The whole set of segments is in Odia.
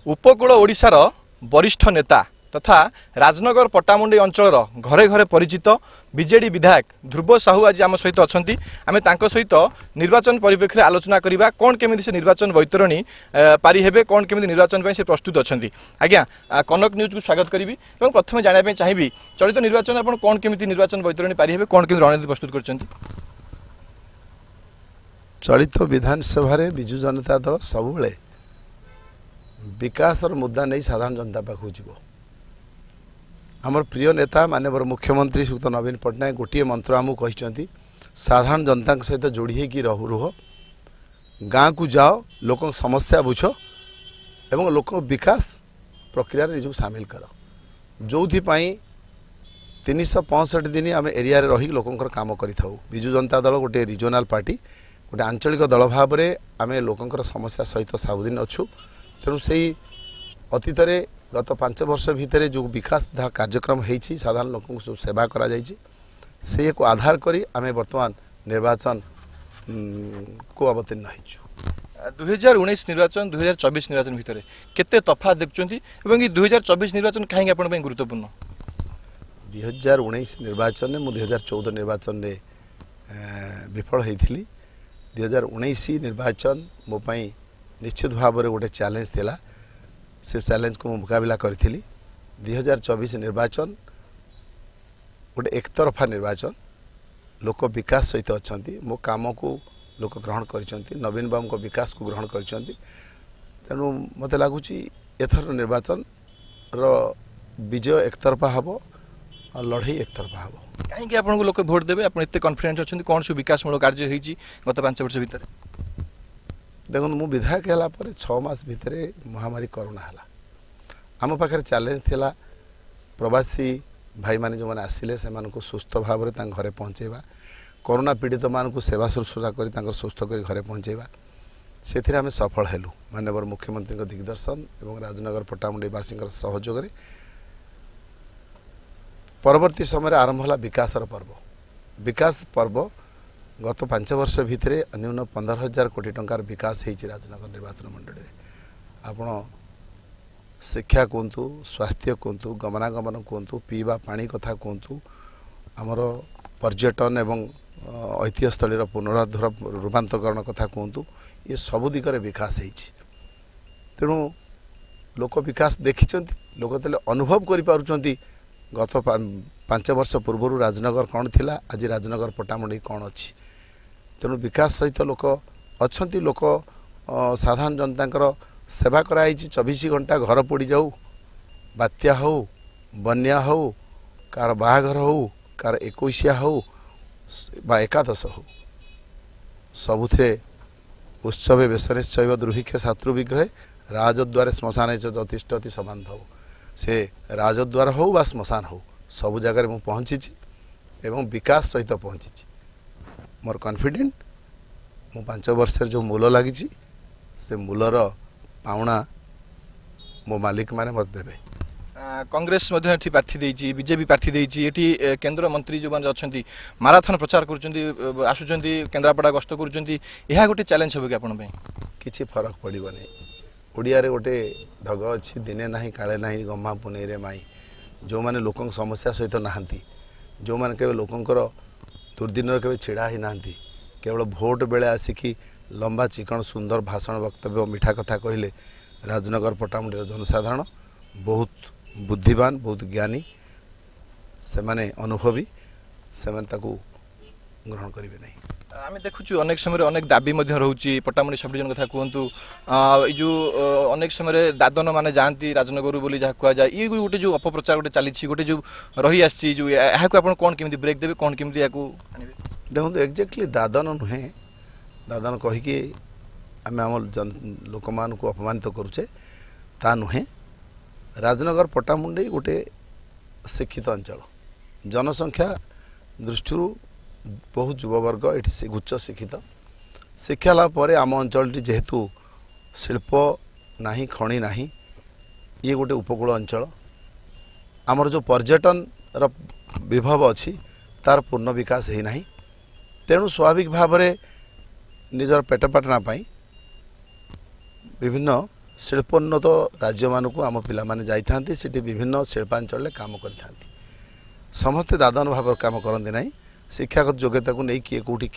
उपकूल ओडिशार वरिष्ठ नेता तथा राजनगर पट्टामुंडी अंचल घरे घरे परिचित बीजेडी विधायक ध्रुव साहू आज आम सहित अच्छा आम सहित निर्वाचन परिप्रेक्षी आलोचना करवा कौन केमी से निर्वाचन बैतरणी पारी हेबे कौन केमी निर्वाचन से प्रस्तुत अच्छा आज्ञा कनक न्यूज को स्वागत करी प्रथम जानापी चाहिए चलित निर्वाचन आप कौन केमी निर्वाचन बैतरणी पारी हेबे कौन केमी रणनीति प्रस्तुत कर चलित विधानसभा विजु जनता दल सब विकास मुद्दा नहीं साधारण जनता पाखु जीव आमर प्रिय नेता माननीय मुख्यमंत्री श्रीयुक्त नवीन पट्टनायक गोटे मंत्र आमको कहते साधारण जनता सहित जोड़ी हो रुह गाँ को जाओ लोक समस्या बुझ एवं लोक विकास प्रक्रिया निज सामिल कर जो 365 दिन आम एरिया रही लोकंर काम करूँ विजु जनता दल गोटे रिजनाल पार्टी गोटे आंचलिक दल भाव में आम लोकंर समस्या सहित सबुदिन अच्छु तेणु से अतीत गत 5 वर्ष भितर जो विकास कार्यक्रम होती साधारण लोक सेवा से को आधार करी आम वर्तमान निर्वाचन को अवतीर्ण हो 2019 निर्वाचन 2024 निर्वाचन भितर केते तफात देखुं 2024 निर्वाचन कहीं आप गुरुत्वपूर्ण 2019 निर्वाचन में 2014 निर्वाचन में विफल होती 2019 निर्वाचन मोपाई निश्चित भाव में गोटे चैलेंज थिला से चैलेंज को मुकाबला करी 2024 निर्वाचन गोटे एकतरफा निर्वाचन लोक विकास सहित अच्छा मो काम को लोक ग्रहण कर नवीन बाबू को विकास को ग्रहण कर तेणु मत लगुच एथर निर्वाचन रो विजय एकतरफा हम और लड़ाई एकतरफा हम कहीं आपको लोक भोट देवे आप कॉन्फिडेंस अच्छा कौन सब विकासमूलक कार्य होती गत 5 वर्ष भितर देखो मु विधायक है 6 मास भितर महामारी कोरोना है आम पाखे चैलेंज थिला प्रवासी भाई माने जो मैंने आसिले से सुस्थ भाव में घरे पहुँचेवा कोरोना पीड़ित मान सेवा शुश्रूषा कर सुस्थ कर घरे पहुँचेवा से आम सफल हेलु माननीय मुख्यमंत्री दिग्दर्शन और राजनगर पट्टामुंडीवासी सहयोग परवर्ती समय आरंभ है विकास पर्व गत 5 वर्ष भितर अन्यून 15,000 कोटी टंकार विकास होती राजनगर निर्वाचन मंडली आपण शिक्षा कहतु स्वास्थ्य कहतु गमनागमन कहतु पीवा पानी कथा कहतु आमर पर्यटन एवं ऐतिह्यस्थल पुनरुद्धार रूपांतरण कथा कहतु ये सबु दिगरे विकास होती तेणु लोक विकास देखी लोक तेल अनुभव कर गत 5 वर्ष पूर्व राजनगर कौन थिला आज राजनगर पट्टामुंडी कौन अच्छी तेणु विकास सहित लोक अच्छा लोक साधारण जनता सेवा कराई 24 घंटा घर पड़ जाऊ बात्या हो बन्या हो कार बाहाघर हो कार 21 हो बा एकादश हो सबुथे उत्सव बेसरे शैव द्रुहिके शत्रु विग्रह राजद्वारे श्मशान जतिष्ठति संबंध से राजद्वार हो बा श्मशान हो सबु जगह मु पहुँची एवं विकास सहित पहुँची मोर कॉन्फिडेंट मु 5 वर्ष जो मूल लगी से मूलर पाउना मो मालिक माने मत देवे कांग्रेस प्रार्थी देती बीजेपी प्रार्थी देती केंद्र मंत्री जो मैंने अच्छा माराथन प्रचार कर आसुँच केन्द्रापड़ा गस्त कर गोटे चैलेंज हो कि आप किसी फरक पड़ोनी ओडिया गोटे ढग अच्छी दिने ना काले ना गम्मा पुनई रे माई जो मैंने लोक समस्या सहित नहांती जो मैंने केवल लोकंर दुर्दिन के छिड़ा ही ना केवल भोट बेले आसिकी लंबा चिकन सुंदर भाषण वक्तव्य मिठा कथा कहले राजनगर पट्टामुंडी जनसाधारण बहुत बुद्धिमान बहुत ज्ञानी से माने अनुभवी से माने ताकू ग्रहण करेंगे नहीं आम देखु अनेक समय अनेक दाबी रोचे पट्टामुंडी सब डिविजन कथा कहतु जो अनेक समय दादन माने जाती राजनगर बोली जहाँ कहुए ये गोटे जो अपप्रचार गोटे चली गोटे जो रही आसी जो यहाँ आप कौन केमी ब्रेक देवे कौन केमी देखो एक्जाक्टली दादन नुहे दादन कहीकि आम आम लोक मान को अपमानित करुचे ता नुहे राजनगर पट्टामुंडी गोटे शिक्षित अंचल जनसंख्या दृष्टि बहुत युववर्ग ये उच्च शिक्षित शिक्षा लाभ पर आम अंचल जेहेतु शिल्प नाही खणी नाही ये गोटे उपकूल अंचल आमर जो पर्यटन विभव अच्छी तार पूर्ण विकास है ना तेणु स्वाभाविक भाव में निजर पेट पाटना विभिन्न ଶିଳ୍ପୋନ୍ନତ ରାଜ୍ୟମାନଙ୍କୁ ଆମ ପିଲାମାନେ ଯାଇଥାନ୍ତି, ସେଠି ବିଭିନ୍ନ ଶିଳ୍ପାଞ୍ଚଳରେ କାମ କରିଥାନ୍ତି। ସମସ୍ତେ ଦାଦନ ଭାବରେ କାମ କରନ୍ତି ନାହିଁ। ଶିକ୍ଷାଗତ ଯୋଗ୍ୟତାକୁ ନେଇ କିଏ କେଉଁଠି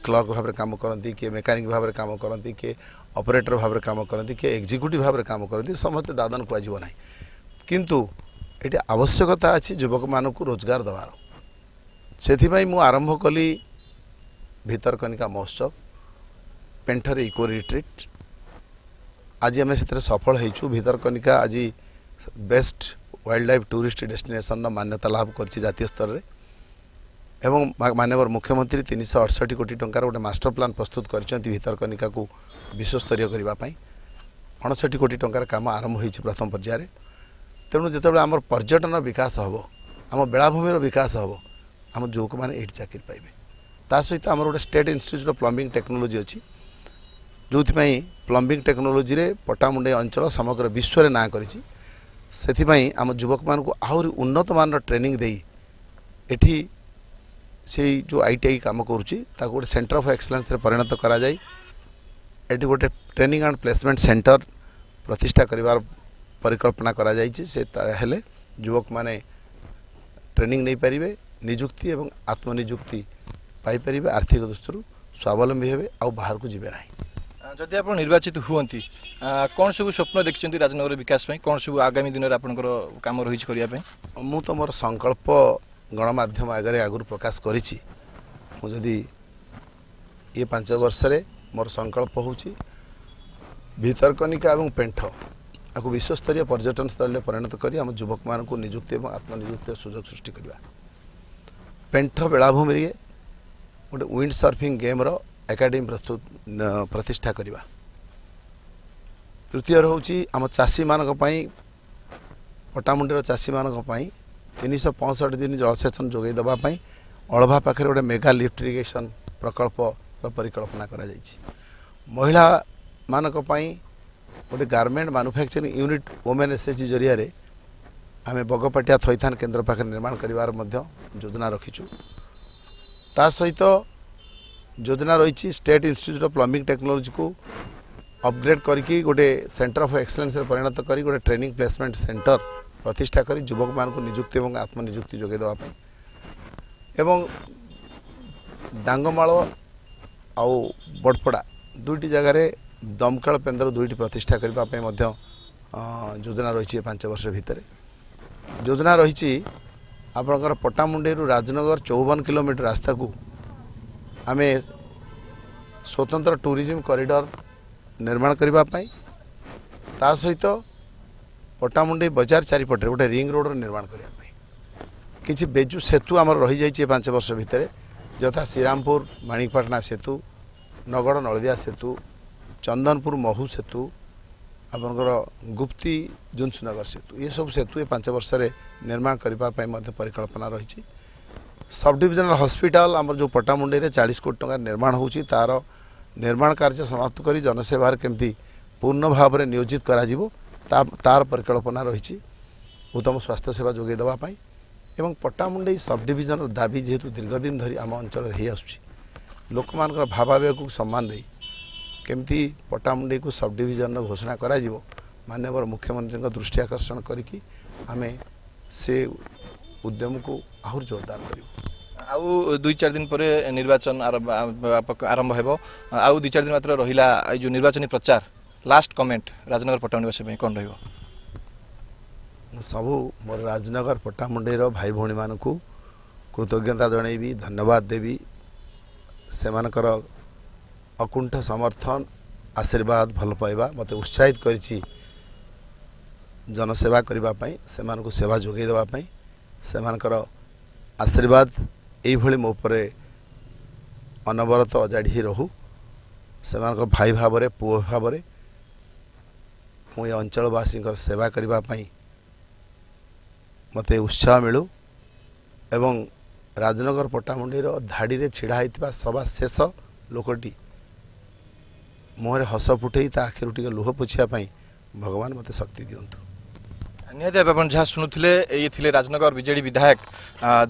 କ୍ଲର୍କ ଭାବରେ କାମ କରନ୍ତି, କିଏ ମେକାନିକ୍ ଭାବରେ କାମ କରନ୍ତି, କିଏ ଅପରେଟର ଭାବରେ କାମ କରନ୍ତି, କିଏ ଏକ୍ଜିକ୍ୟୁଟିଭ୍ ଭାବରେ କାମ କରନ୍ତି। ସମସ୍ତେ ଦାଦନ କୁହାଯିବ ନାହିଁ, କିନ୍ତୁ ଏଠି ଆବଶ୍ୟକତା ଅଛି ଯୁବକମାନଙ୍କୁ ରୋଜଗାର ଦେବାର। ସେଥିପାଇଁ ମୁଁ ଆରମ୍ଭ କଲି ଭିତରକନିକା ମହୋତ୍ସବ, ପେଣ୍ଠରେ ଇକୋ ରିଟ୍ରିଟ୍। ଆଜି ଆମେ ସେଥିରେ ସଫଳ ହେଇଛୁ। ଭିତରକନିକା ଆଜି ବେଷ୍ଟ ୱାଇଲ୍ଡ ଲାଇଫ୍ ଟୁରିଷ୍ଟ ଡେଷ୍ଟିନେସନ୍ର ମାନ୍ୟତା ଲାଭ କରିଛି ଜାତୀୟ ସ୍ତରରେ ଏବଂ ମାନ୍ୟବର ମୁଖ୍ୟମନ୍ତ୍ରୀ 368 କୋଟି ଟଙ୍କାର ଗୋଟେ ମାଷ୍ଟର ପ୍ଲାନ୍ ପ୍ରସ୍ତୁତ କରିଛନ୍ତି ଭିତରକନିକାକୁ ବିଶ୍ୱସ୍ତରୀୟ କରିବା ପାଇଁ। 59 କୋଟି ଟଙ୍କାର କାମ ଆରମ୍ଭ ହୋଇଛି ପ୍ରଥମ ପର୍ଯ୍ୟାୟରେ। ତେଣୁ ଯେତେବେଳେ ଆମର ପର୍ଯ୍ୟଟନ ବିକାଶ ହେବ, ଆମ ବେଳାଭୂମିର ବିକାଶ ହେବ, ଆମ ଯୁବକମାନେ ଏଇଠି ଚାକିରି ପାଇବେ। ତା ସହିତ ଆମର ଗୋଟେ state institute of plumbing technology ଅଛି, ଯେଉଁଥିପାଇଁ ପ୍ଲମ୍ବିଂ ଟେକ୍ନୋଲୋଜିରେ ପଟ୍ଟାମୁଣ୍ଡାଇ ଅଞ୍ଚଳ ସମଗ୍ର ବିଶ୍ୱରେ ନାଁ କରିଛି। ସେଥିପାଇଁ ଆମ ଯୁବକମାନଙ୍କୁ ଆହୁରି ଉନ୍ନତମାନର ଟ୍ରେନିଂ ଦେଇ ଏଠି ସେଇ ଯେଉଁ ITI କାମ କରୁଛି ତାକୁ ଗୋଟେ ସେଣ୍ଟର ଅଫ୍ ଏକ୍ସଲେନ୍ସରେ ପରିଣତ କରାଯାଇ ଏଠି ଗୋଟେ ଟ୍ରେନିଂ ଆଣ୍ଡ ପ୍ଲେସମେଣ୍ଟ ସେଣ୍ଟର ପ୍ରତିଷ୍ଠା କରିବାର ପରିକଳ୍ପନା କରାଯାଇଛି। ସେଟା ହେଲେ ଯୁବକମାନେ ଟ୍ରେନିଂ ନେଇପାରିବେ, ନିଯୁକ୍ତି ଏବଂ ଆତ୍ମନିଯୁକ୍ତି ପାଇପାରିବେ, ଆର୍ଥିକ ଦୃଷ୍ଟିରୁ ସ୍ୱାବଲମ୍ବୀ ହେବେ, ଆଉ ବାହାରକୁ ଯିବେ ନାହିଁ। ଯଦି ଆପଣ ନିର୍ବାଚିତ ହୁଅନ୍ତି, କ'ଣ ସବୁ ସ୍ୱପ୍ନ ଦେଖିଛନ୍ତି ରାଜନଗର ବିକାଶ ପାଇଁ? କ'ଣ ସବୁ ଆଗାମୀ ଦିନରେ ଆପଣଙ୍କର କାମ ରହିଛି କରିବା ପାଇଁ? ମୁଁ ତ ମୋର ସଂକଳ୍ପ ଗଣମାଧ୍ୟମ ଆଗରେ ଆଗରୁ ପ୍ରକାଶ କରିଛି। ମୁଁ ଯଦି ଏ 5 ବର୍ଷରେ ମୋର ସଂକଳ୍ପ ହେଉଛି ଭିତରକନିକା ଏବଂ ପେଣ୍ଠ ଆକୁ ବିଶ୍ୱସ୍ତରୀୟ ପର୍ଯ୍ୟଟନ ସ୍ଥଳୀରେ ପରିଣତ କରି ଆମ ଯୁବକମାନଙ୍କୁ ନିଯୁକ୍ତି ଏବଂ ଆତ୍ମନିଯୁକ୍ତିର ସୁଯୋଗ ସୃଷ୍ଟି କରିବା। ପେଣ୍ଠ ବେଳାଭୂମିରେ ଗୋଟେ ୱିଣ୍ଡ ସର୍ଫିଂ ଗେମ୍ର ଏକାଡେମୀ ପ୍ରତିଷ୍ଠା କରିବା। ତୃତୀୟ ହେଉଛି ଆମ ଚାଷୀମାନଙ୍କ ପାଇଁ, ପଟ୍ଟାମୁଣ୍ଡିର ଚାଷୀମାନଙ୍କ ପାଇଁ 365 ଦିନ ଜଳସେଚନ ଯୋଗାଇ ଦେବା ପାଇଁ ଅଳଭା ପାଖରେ ଗୋଟେ ମେଗା ଲିଫ୍ଟ ଇରିଗେସନ୍ ପ୍ରକଳ୍ପର ପରିକଳ୍ପନା କରାଯାଇଛି। ମହିଳାମାନଙ୍କ ପାଇଁ ଗୋଟେ garment manufacturing unit women SHG ଜରିଆରେ ଆମେ ବଗପାଟିଆ ଥଇଥାନ କେନ୍ଦ୍ର ପାଖରେ ନିର୍ମାଣ କରିବାର ମଧ୍ୟ ଯୋଜନା ରଖିଛୁ। ତା ସହିତ ଯୋଜନା ରହିଛି ଷ୍ଟେଟ୍ ଇନଷ୍ଟିଚ୍ୟୁଟ୍ ଅଫ୍ ପ୍ଲମ୍ବିଂ ଟେକ୍ନୋଲୋଜିକୁ ଅପଗ୍ରେଡ୍ କରିକି ଗୋଟେ ସେଣ୍ଟର ଅଫ୍ ଏକ୍ସଲେନ୍ସରେ ପରିଣତ କରି ଗୋଟେ ଟ୍ରେନିଂ ପ୍ଲେସମେଣ୍ଟ ସେଣ୍ଟର ପ୍ରତିଷ୍ଠା କରି ଯୁବକମାନଙ୍କୁ ନିଯୁକ୍ତି ଏବଂ ଆତ୍ମନିଯୁକ୍ତି ଯୋଗାଇ ଦେବା ପାଇଁ ଏବଂ ଡାଙ୍ଗମାଳ ଆଉ ବଡ଼ପଡ଼ା ଦୁଇଟି ଜାଗାରେ ଦମକଳ କେନ୍ଦ୍ର 2ଟି ପ୍ରତିଷ୍ଠା କରିବା ପାଇଁ ମଧ୍ୟ ଯୋଜନା ରହିଛି 5 ବର୍ଷ ଭିତରେ। ଯୋଜନା ରହିଛି ଆପଣଙ୍କର ପଟ୍ଟାମୁଣ୍ଡେଇରୁ ରାଜନଗର 54 କିଲୋମିଟର ରାସ୍ତାକୁ ଆମେ ସ୍ୱତନ୍ତ୍ର ଟୁରିଜିମ୍ କରିଡର ନିର୍ମାଣ କରିବା ପାଇଁ, ତା ସହିତ ପଟ୍ଟାମୁଣ୍ଡେଇ ବଜାର ଚାରିପଟରେ ଗୋଟେ ରିଙ୍ଗ ରୋଡ଼ର ନିର୍ମାଣ କରିବା ପାଇଁ କିଛି ବେଜୁ ସେତୁ ଆମର ରହିଯାଇଛି 5 ବର୍ଷ ଭିତରେ, ଯଥା ଶ୍ରୀରାମପୁର ମାଣିକପାଟଣା ସେତୁ, ନଗଡ଼ ନଳଦିଆ ସେତୁ, ଚନ୍ଦନପୁର ମହୁ ସେତୁ, ଆପଣଙ୍କର ଗୁପ୍ତି ଜୁନ୍ସୁନଗର ସେତୁ। ଏସବୁ ସେତୁ 5 ବର୍ଷରେ ନିର୍ମାଣ କରିବା ପାଇଁ ମଧ୍ୟ ପରିକଳ୍ପନା ରହିଛି। ସବ୍ ଡିଭିଜନାଲ ହସ୍ପିଟାଲ ଆମର ଯେଉଁ ପଟ୍ଟାମୁଣ୍ଡେଇରେ 40 କୋଟି ଟଙ୍କା ନିର୍ମାଣ ହେଉଛି, ତାର ନିର୍ମାଣ କାର୍ଯ୍ୟ ସମାପ୍ତ କରି ଜନସେବାରେ କେମିତି ପୂର୍ଣ୍ଣ ଭାବରେ ନିୟୋଜିତ କରାଯିବ ତାର ପରିକଳ୍ପନା ରହିଛି। ଉତ୍ତମ ସ୍ୱାସ୍ଥ୍ୟ ସେବା ଯୋଗାଇ ଦେବା ପାଇଁ ଏବଂ ପଟ୍ଟାମୁଣ୍ଡେଇ ସବ୍ ଡିଭିଜନର ଦାବି ଯେହେତୁ ଦୀର୍ଘଦିନ ଧରି ଆମ ଅଞ୍ଚଳରେ ହେଇ ଆସୁଛି, ଲୋକମାନଙ୍କର ଭାବାବେଗକୁ ସମ୍ମାନ ଦେଇ କେମିତି ପଟ୍ଟାମୁଣ୍ଡେଇକୁ ସବ୍ ଡିଭିଜନର ଘୋଷଣା କରାଯିବ, ମାନ୍ୟବର ମୁଖ୍ୟମନ୍ତ୍ରୀଙ୍କ ଦୃଷ୍ଟି ଆକର୍ଷଣ କରିକି ଆମେ ସେ ଉଦ୍ୟମକୁ ଆହୁରି ଜୋରଦାର କରିବୁ। ଆଉ 2-4 ଦିନ ପରେ ନିର୍ବାଚନ ଆରମ୍ଭ ହେବ, ଆଉ 2-4 ଦିନ ମାତ୍ର ରହିଲା। ଏଇ ଯେଉଁ ନିର୍ବାଚନୀ ପ୍ରଚାର, ଲାଷ୍ଟ କମେଣ୍ଟ ରାଜନଗର ପଟ୍ଟାମୁଣ୍ଡେଇବାସୀ ପାଇଁ କ'ଣ ରହିବ? ମୁଁ ସବୁ ମୋର ରାଜନଗର ପଟ୍ଟାମୁଣ୍ଡେଇର ଭାଇ ଭଉଣୀମାନଙ୍କୁ କୃତଜ୍ଞତା ଜଣାଇବି, ଧନ୍ୟବାଦ ଦେବି। ସେମାନଙ୍କର ଅକୁଣ୍ଠ ସମର୍ଥନ, ଆଶୀର୍ବାଦ, ଭଲ ପାଇବା ମୋତେ ଉତ୍ସାହିତ କରିଛି ଜନସେବା କରିବା ପାଇଁ, ସେମାନଙ୍କୁ ସେବା ଯୋଗାଇ ଦେବା ପାଇଁ। ସେମାନଙ୍କର ଆଶୀର୍ବାଦ ଏଇଭଳି ମୋ ଉପରେ ଅନବରତ ଅଜାଡ଼ି ରହୁ। ସେମାନଙ୍କ ଭାଇ ଭାବରେ, ପୁଅ ଭାବରେ ମୁଁ ଏ ଅଞ୍ଚଳବାସୀଙ୍କର ସେବା କରିବା ପାଇଁ ମୋତେ ଉତ୍ସାହ ମିଳୁ ଏବଂ ରାଜନଗର ପଟ୍ଟାମୁଣ୍ଡେଇର ଧାଡ଼ିରେ ଛିଡ଼ା ହୋଇଥିବା ସବା ଶେଷ ଲୋକଟି ମୁହଁରେ ହସ ଫୁଟେଇ ତା ଆଖିରୁ ଟିକେ ଲୁହ ପୋଛିବା ପାଇଁ ଭଗବାନ ମୋତେ ଶକ୍ତି ଦିଅନ୍ତୁ। ନିହାତି ଭାବେ ଆପଣ ଯାହା ଶୁଣୁଥିଲେ, ଏଇ ଥିଲେ ରାଜନଗର ବିଜେଡି ବିଧାୟକ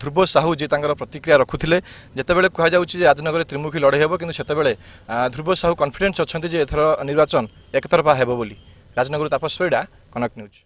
ଧ୍ରୁବ ସାହୁ, ଯିଏ ତାଙ୍କର ପ୍ରତିକ୍ରିୟା ରଖୁଥିଲେ। ଯେତେବେଳେ କୁହାଯାଉଛି ଯେ ରାଜନଗରରେ ତ୍ରିମୁଖୀ ଲଢ଼େଇ ହେବ, କିନ୍ତୁ ସେତେବେଳେ ଧ୍ରୁବ ସାହୁ କନଫିଡେନ୍ସ ଅଛନ୍ତି ଯେ ଏଥର ନିର୍ବାଚନ ଏକତରଫା ହେବ ବୋଲି। ରାଜନଗରରୁ ତାପସ ପରିଡ଼ା, କନକ ନ୍ୟୁଜ୍।